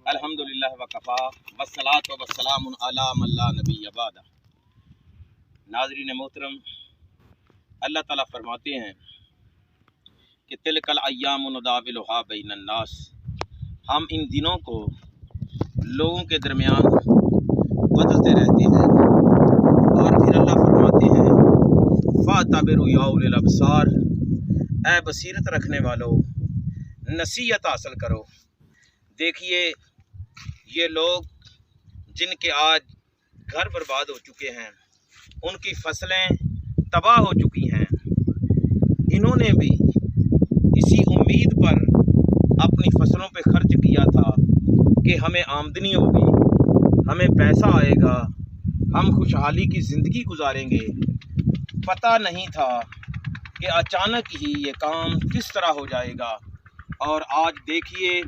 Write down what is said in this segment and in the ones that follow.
الحمدللہ وکفا والصلاۃ والسلام علی من لا نبی بعد۔ ناظرین محترم، اللہ تعالیٰ فرماتے ہیں کہ تلک الایام نداولھا بین الناس، ہم ان دنوں کو لوگوں کے درمیان بدلتے رہتے ہیں۔ اور پھر اللہ فرماتے ہیں فاعتبروا یا اولی الابصار، اے بصیرت رکھنے والو نصیحت حاصل کرو۔ دیکھیے یہ لوگ جن کے آج گھر برباد ہو چکے ہیں، ان کی فصلیں تباہ ہو چکی ہیں، انہوں نے بھی اسی امید پر اپنی فصلوں پہ خرچ کیا تھا کہ ہمیں آمدنی ہوگی، ہمیں پیسہ آئے گا، ہم خوشحالی کی زندگی گزاریں گے۔ پتہ نہیں تھا کہ اچانک ہی یہ کام کس طرح ہو جائے گا۔ اور آج دیکھیے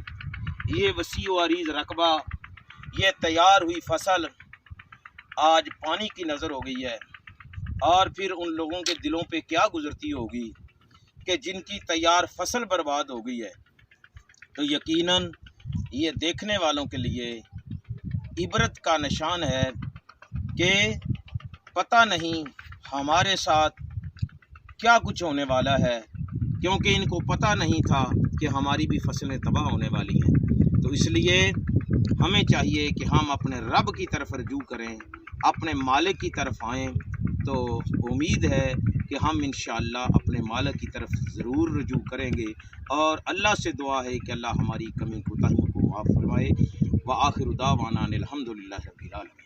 یہ وسیع و عریض رقبہ، یہ تیار ہوئی فصل آج پانی کی نظر ہو گئی ہے۔ اور پھر ان لوگوں کے دلوں پہ کیا گزرتی ہوگی کہ جن کی تیار فصل برباد ہو گئی ہے۔ تو یقیناً یہ دیکھنے والوں کے لیے عبرت کا نشان ہے کہ پتہ نہیں ہمارے ساتھ کیا کچھ ہونے والا ہے، کیونکہ ان کو پتہ نہیں تھا کہ ہماری بھی فصلیں تباہ ہونے والی ہیں۔ تو اس لیے ہمیں چاہیے کہ ہم اپنے رب کی طرف رجوع کریں، اپنے مالک کی طرف آئیں۔ تو امید ہے کہ ہم انشاءاللہ اپنے مالک کی طرف ضرور رجوع کریں گے، اور اللہ سے دعا ہے کہ اللہ ہماری کمی کوتاہیوں کو معاف فرمائے۔ وآخر دعوانا الحمدللہ رب العالمین۔